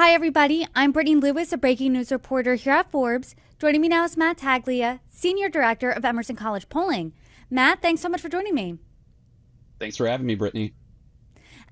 Hi, everybody. I'm Brittany Lewis, a breaking news reporter here at Forbes. Joining me now is Matt Taglia, Senior Director of Emerson College Polling. Matt, thanks so much for joining me. Thanks for having me, Brittany.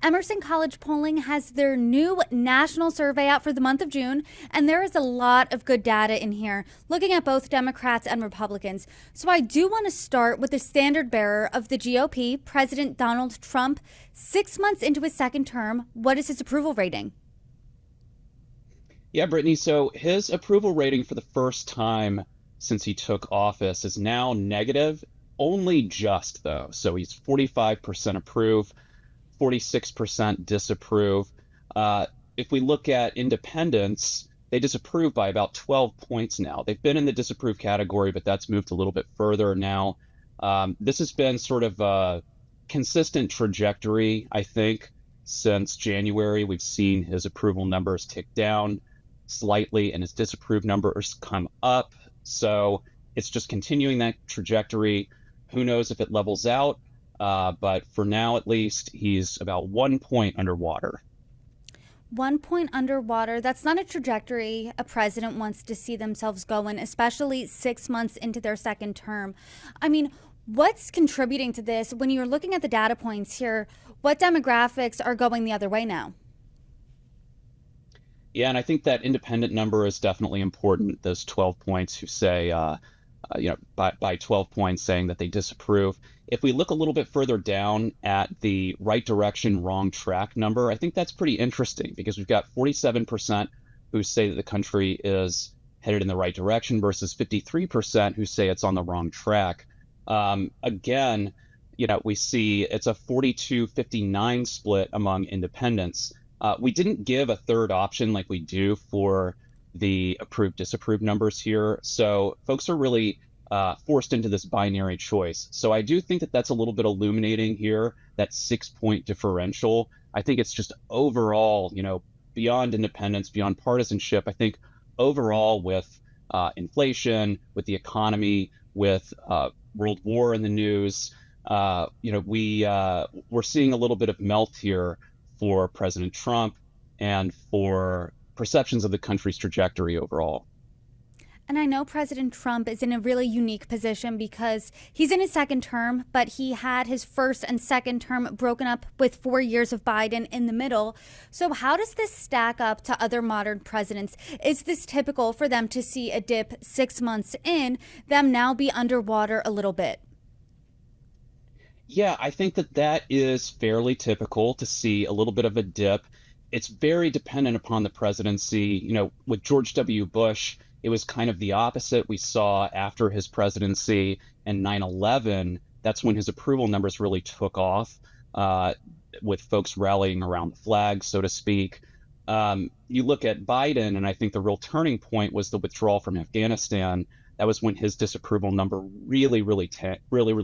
Emerson College Polling has their new national survey out for the month of June, and there is a lot of good data in here, looking at both Democrats and Republicans. So I do want to start with the standard bearer of the GOP, President Donald Trump. 6 months into his second term, what is his approval rating? Yeah, Brittany. So his approval rating for the first time since he took office is now negative, only just though. So he's 45% approve, 46% disapprove. Uh, if we look at independents, they disapprove by about 12 points now. They've been in the disapprove category, but that's moved a little bit further now. This has been sort of a consistent trajectory, I think, since January. We've seen his approval numbers tick down slightly and his disapproved numbers come up. So it's just continuing that trajectory. Who knows if it levels out? But for now, at least, he's about 1 point underwater. 1 point underwater. That's not a trajectory a president wants to see themselves go in, especially 6 months into their second term. I mean, what's contributing to this when you're looking at the data points here? What demographics are going the other way now? Yeah, and I think that independent number is definitely important. Those 12 points who say, by 12 points saying that they disapprove. If we look a little bit further down at the right direction, wrong track number, I think that's pretty interesting because we've got 47% who say that the country is headed in the right direction versus 53% who say it's on the wrong track. Again, we see it's a 42-59 split among independents. We didn't give a third option like we do for the approved disapprove numbers here. So folks are really forced into this binary choice. So I do think that that's a little bit illuminating here, that 6 point differential. I think it's just overall, beyond independence, beyond partisanship, I think overall with inflation, with the economy, with world war in the news, we're seeing a little bit of melt here for President Trump and for perceptions of the country's trajectory overall. And I know President Trump is in a really unique position because he's in his second term, but he had his first and second term broken up with 4 years of Biden in the middle. So, how does this stack up to other modern presidents? Is this typical for them to see a dip 6 months in, them now be underwater a little bit? Yeah, I think that that is fairly typical to see a little bit of a dip. It's very dependent upon the presidency. With George W. Bush, it was kind of the opposite. We saw after his presidency and 9/11, that's when his approval numbers really took off, with folks rallying around the flag, so to speak. You look at Biden, and I think the real turning point was the withdrawal from Afghanistan. That was when his disapproval number really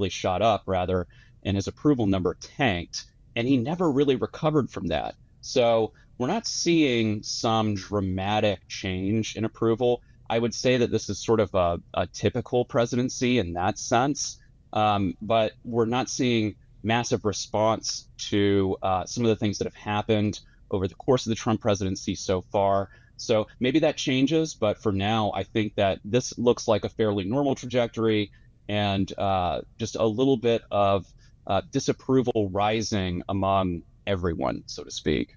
shot up, rather, and his approval number tanked, and he never really recovered from that. So we're not seeing some dramatic change in approval. I would say that this is sort of a typical presidency in that sense, but we're not seeing massive response to some of the things that have happened over the course of the Trump presidency so far. So maybe that changes, but for now, I think that this looks like a fairly normal trajectory and just a little bit of disapproval rising among everyone, so to speak.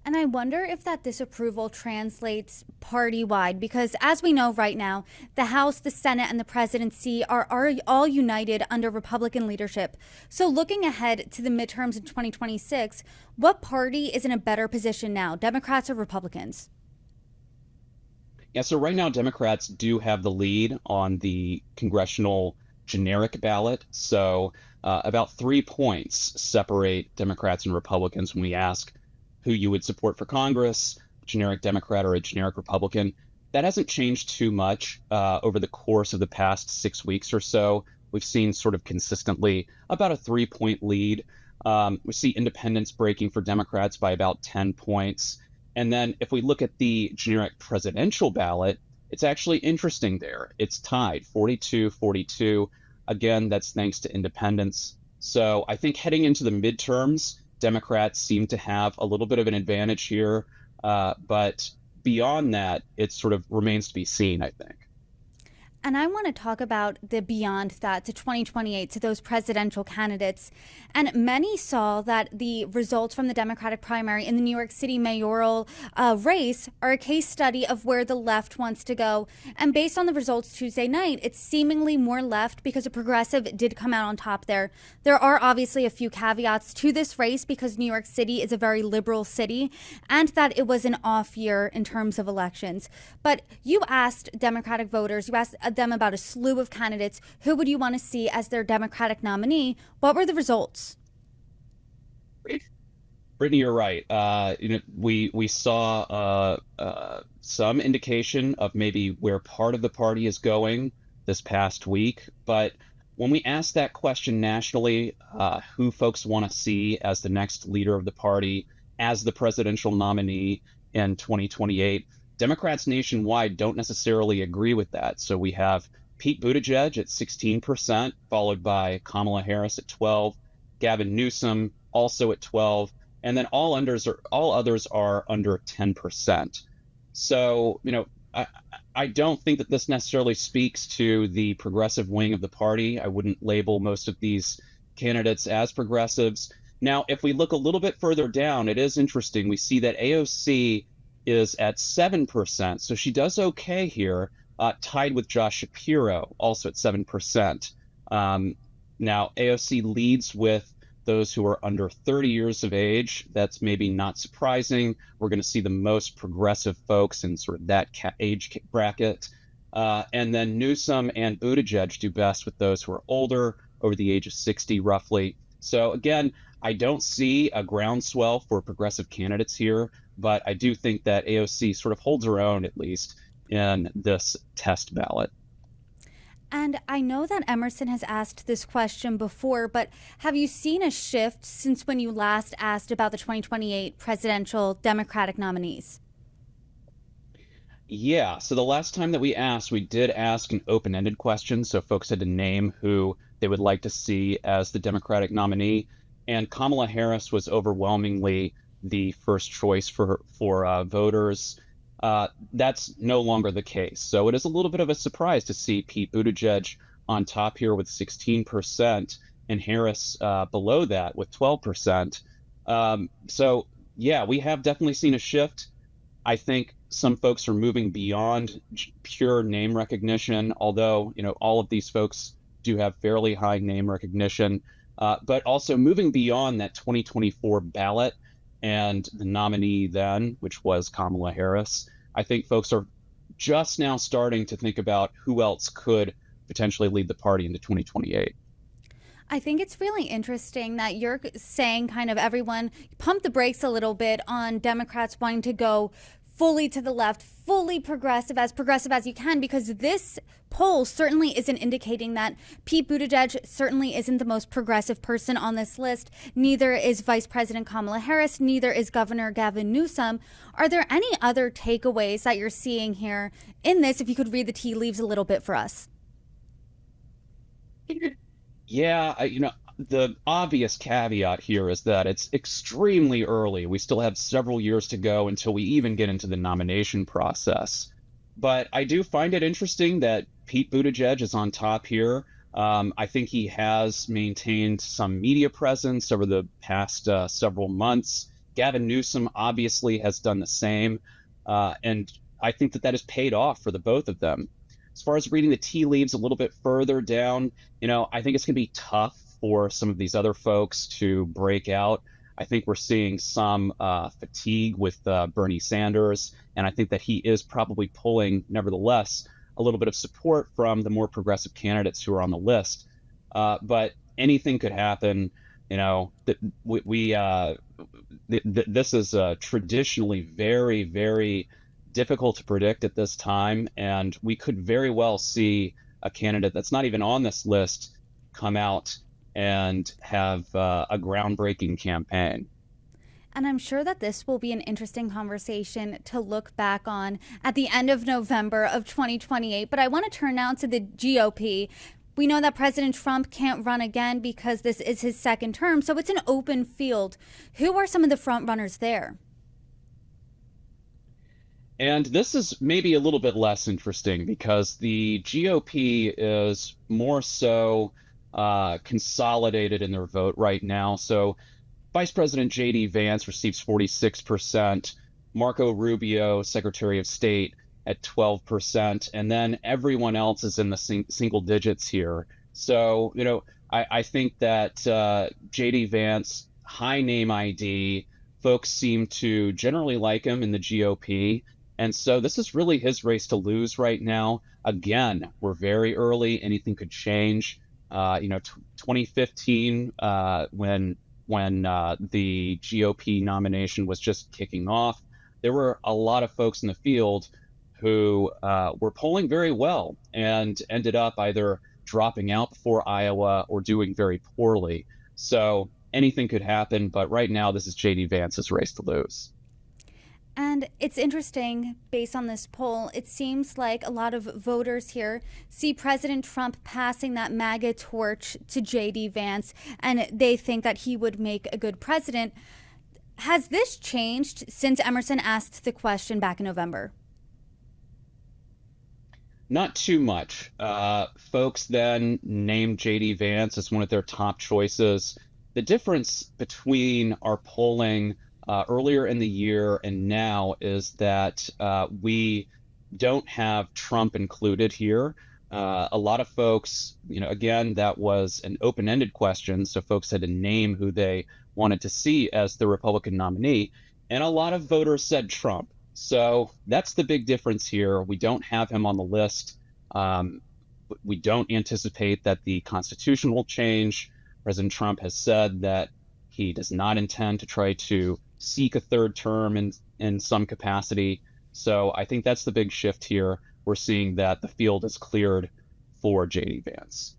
And I wonder if that disapproval translates party wide, because as we know right now, the House, the Senate, and the presidency are all united under Republican leadership. So looking ahead to the midterms in 2026, what party is in a better position now, Democrats or Republicans? Yeah, so right now, Democrats do have the lead on the congressional generic ballot. So about 3 points separate Democrats and Republicans when we ask who you would support for Congress, a generic Democrat or a generic Republican. That hasn't changed too much over the course of the past 6 weeks or so. We've seen sort of consistently about a 3 point lead. We see independents breaking for Democrats by about 10 points. And then if we look at the generic presidential ballot, it's actually interesting there. It's tied 42-42. Again, that's thanks to independents. So I think heading into the midterms, Democrats seem to have a little bit of an advantage here. But beyond that, it sort of remains to be seen, I think. And I want to talk about the beyond that to 2028, to those presidential candidates. And many saw that the results from the Democratic primary in the New York City mayoral race are a case study of where the left wants to go. And based on the results Tuesday night, it's seemingly more left because a progressive did come out on top there. There are obviously a few caveats to this race because New York City is a very liberal city and that it was an off year in terms of elections. But you asked Democratic voters, you asked them about a slew of candidates. Who would you want to see as their Democratic nominee? What were the results? Brittany, you're right. We saw some indication of maybe where part of the party is going this past week, but when we asked that question nationally, who folks want to see as the next leader of the party, as the presidential nominee in 2028, Democrats nationwide don't necessarily agree with that. So we have Pete Buttigieg at 16%, followed by Kamala Harris at 12, Gavin Newsom also at 12, and then all others are under 10%. So, I don't think that this necessarily speaks to the progressive wing of the party. I wouldn't label most of these candidates as progressives. Now, if we look a little bit further down, it is interesting. We see that AOC is at 7%. So she does okay here, tied with Josh Shapiro, also at 7%. Now, AOC leads with those who are under 30 years of age. That's maybe not surprising. We're going to see the most progressive folks in sort of that age bracket. And then Newsom and Buttigieg do best with those who are older, over the age of 60 roughly. So again, I don't see a groundswell for progressive candidates here, but I do think that AOC sort of holds her own, at least in this test ballot. And I know that Emerson has asked this question before, but have you seen a shift since when you last asked about the 2028 presidential Democratic nominees? Yeah, so the last time that we asked, we did ask an open-ended question, so folks had to name who they would like to see as the Democratic nominee, and Kamala Harris was overwhelmingly the first choice for voters. That's no longer the case. So it is a little bit of a surprise to see Pete Buttigieg on top here with 16% and Harris below that with 12%. So yeah, we have definitely seen a shift. I think some folks are moving beyond pure name recognition, although, all of these folks do have fairly high name recognition, but also moving beyond that 2024 ballot and the nominee then, which was Kamala Harris. I think folks are just now starting to think about who else could potentially lead the party into 2028. I think it's really interesting that you're saying kind of everyone pump the brakes a little bit on Democrats wanting to go fully to the left, fully progressive as you can, because this poll certainly isn't indicating that. Pete Buttigieg certainly isn't the most progressive person on this list. Neither is Vice President Kamala Harris. Neither is Governor Gavin Newsom. Are there any other takeaways that you're seeing here in this, if you could read the tea leaves a little bit for us? Yeah, the obvious caveat here is that it's extremely early. We still have several years to go until we even get into the nomination process. But I do find it interesting that Pete Buttigieg is on top here. I think he has maintained some media presence over the past several months. Gavin Newsom obviously has done the same. And I think that has paid off for the both of them. As far as reading the tea leaves a little bit further down, I think it's going to be tough for some of these other folks to break out. I think we're seeing some fatigue with Bernie Sanders, and I think that he is probably pulling, nevertheless, a little bit of support from the more progressive candidates who are on the list. But anything could happen. This is traditionally very, very difficult to predict at this time, and we could very well see a candidate that's not even on this list come out and have a groundbreaking campaign. And I'm sure that this will be an interesting conversation to look back on at the end of November of 2028. But I want to turn now to the GOP. We know that President Trump can't run again because this is his second term, so it's an open field. Who are some of the front runners there? And this is maybe a little bit less interesting because the GOP is more so consolidated in their vote right now. So Vice President J.D. Vance receives 46%, Marco Rubio, Secretary of State, at 12%, and then everyone else is in the single digits here. So, I think that J.D. Vance, high name ID, folks seem to generally like him in the GOP. And so this is really his race to lose right now. Again, we're very early. Anything could change. 2015, when the GOP nomination was just kicking off, there were a lot of folks in the field who were polling very well and ended up either dropping out before Iowa or doing very poorly. So anything could happen, but right now this is JD Vance's race to lose. And it's interesting, based on this poll, it seems like a lot of voters here see President Trump passing that MAGA torch to J.D. Vance, and they think that he would make a good president. Has this changed since Emerson asked the question back in November? Not too much. Folks then named JD Vance as one of their top choices. The difference between our polling earlier in the year and now is that we don't have Trump included here. A lot of folks, again, that was an open-ended question, so folks had to name who they wanted to see as the Republican nominee, and a lot of voters said Trump. So that's the big difference here. We don't have him on the list. Um, we don't anticipate that the Constitution will change. President Trump has said that he does not intend to try to seek a third term in some capacity. So I think that's the big shift here. We're seeing that the field is cleared for JD Vance.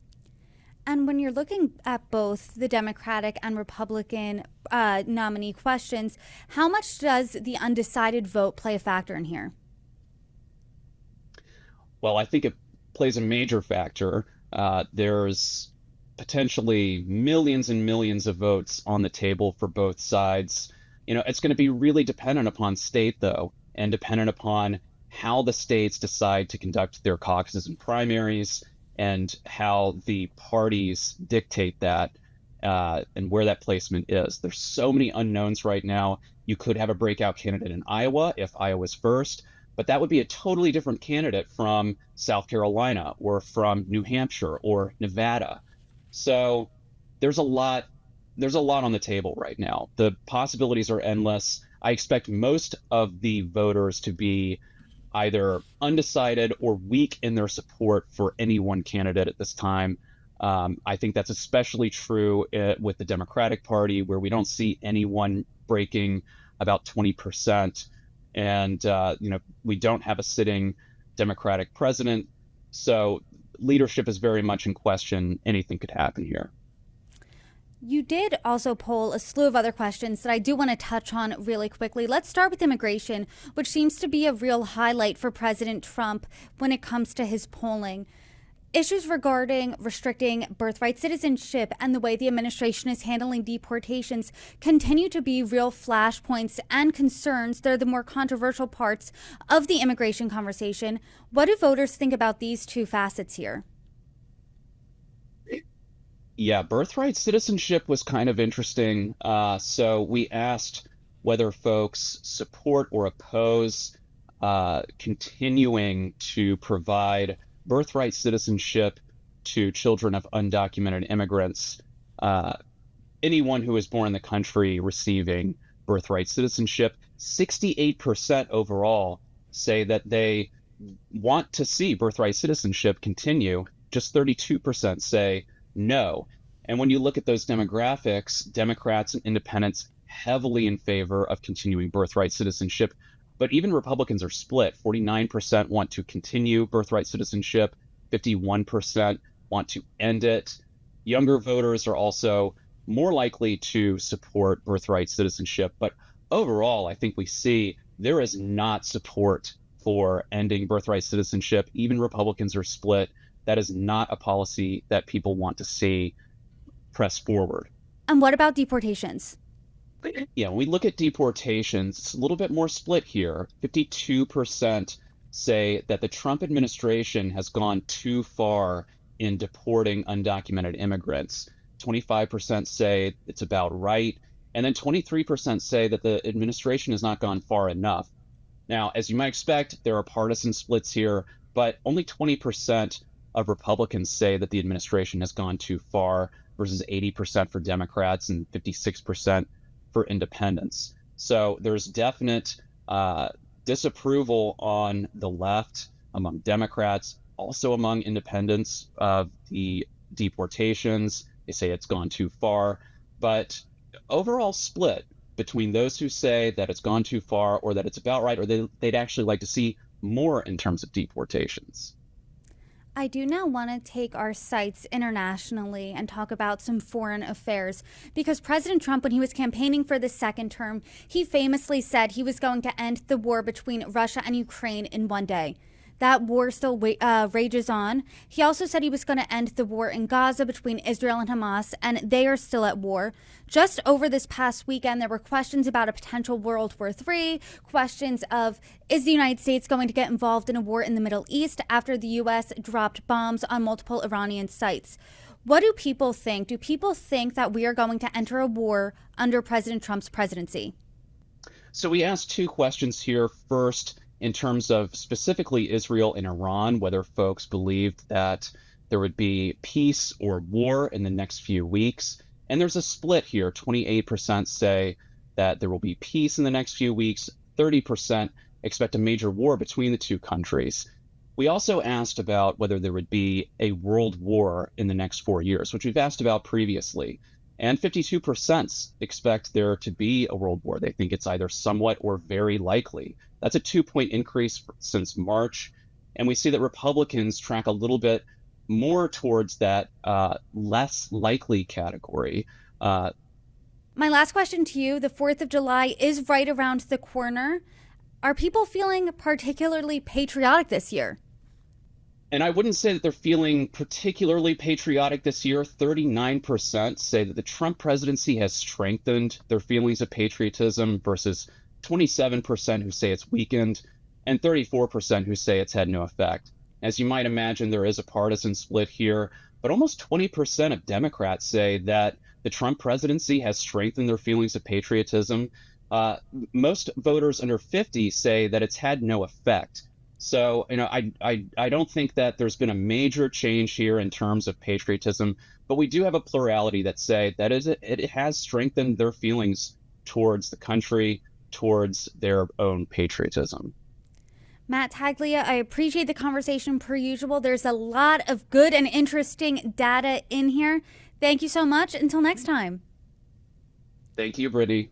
And when you're looking at both the Democratic and Republican nominee questions, how much does the undecided vote play a factor in here? Well, I think it plays a major factor. There's potentially millions and millions of votes on the table for both sides. It's going to be really dependent upon state, though, and dependent upon how the states decide to conduct their caucuses and primaries and how the parties dictate that and where that placement is. There's so many unknowns right now. You could have a breakout candidate in Iowa if Iowa's first, but that would be a totally different candidate from South Carolina or from New Hampshire or Nevada. So there's a lot there's a lot on the table right now. The possibilities are endless. I expect most of the voters to be either undecided or weak in their support for any one candidate at this time. I think that's especially true with the Democratic Party, where we don't see anyone breaking about 20%. And, we don't have a sitting Democratic president. So leadership is very much in question. Anything could happen here. You did also poll a slew of other questions that I do want to touch on really quickly. Let's start with immigration, which seems to be a real highlight for President Trump when it comes to his polling. Issues regarding restricting birthright citizenship and the way the administration is handling deportations continue to be real flashpoints and concerns. They're the more controversial parts of the immigration conversation. What do voters think about these two facets here? Yeah, birthright citizenship was kind of interesting. So we asked whether folks support or oppose continuing to provide birthright citizenship to children of undocumented immigrants. Anyone who is born in the country receiving birthright citizenship, 68% overall say that they want to see birthright citizenship continue. Just 32% say no. And when you look at those demographics, Democrats and independents heavily in favor of continuing birthright citizenship. But even Republicans are split. 49% want to continue birthright citizenship, 51% want to end it. Younger voters are also more likely to support birthright citizenship. But overall, I think we see there is not support for ending birthright citizenship. Even Republicans are split. That is not a policy that people want to see press forward. And what about deportations? Yeah, when we look at deportations, it's a little bit more split here. 52% say that the Trump administration has gone too far in deporting undocumented immigrants. 25% say it's about right. And then 23% say that the administration has not gone far enough. Now, as you might expect, there are partisan splits here, but only 20% of Republicans say that the administration has gone too far versus 80% for Democrats and 56% for independents. So there's definite uh, disapproval on the left among Democrats, also among independents of the deportations. They say it's gone too far, but overall split between those who say that it's gone too far or that it's about right, or they'd actually like to see more in terms of deportations. I do now want to take our sights internationally and talk about some foreign affairs because President Trump, when he was campaigning for the second term, he famously said he was going to end the war between Russia and Ukraine in one day. That war still rages on. He also said he was going to end the war in Gaza between Israel and Hamas, and they are still at war. Just over this past weekend, there were questions about a potential World War III, questions of is the United States going to get involved in a war in the Middle East after the U.S. dropped bombs on multiple Iranian sites. What do people think? Do people think that we are going to enter a war under President Trump's presidency? So we asked two questions here. First, in terms of specifically Israel and Iran, whether folks believed that there would be peace or war in the next few weeks. And there's a split here. 28% say that there will be peace in the next few weeks. 30% expect a major war between the two countries. We also asked about whether there would be a world war in the next 4 years, which we've asked about previously. And 52% expect there to be a world war. They think it's either somewhat or very likely. That's a 2 point increase since March. And we see that Republicans track a little bit more towards that less likely category. My last question to you, the 4th of July is right around the corner. Are people feeling particularly patriotic this year? And I wouldn't say that they're feeling particularly patriotic this year. 39% say that the Trump presidency has strengthened their feelings of patriotism versus 27% who say it's weakened and 34% who say it's had no effect. As you might imagine, there is a partisan split here, but almost 20% of Democrats say that the Trump presidency has strengthened their feelings of patriotism. Most voters under 50 say that it's had no effect. So, I don't think that there's been a major change here in terms of patriotism, but we do have a plurality that say that it has strengthened their feelings towards the country, towards their own patriotism. Matt Taglia, I appreciate the conversation per usual. There's a lot of good and interesting data in here. Thank you so much. Until next time. Thank you, Brittany.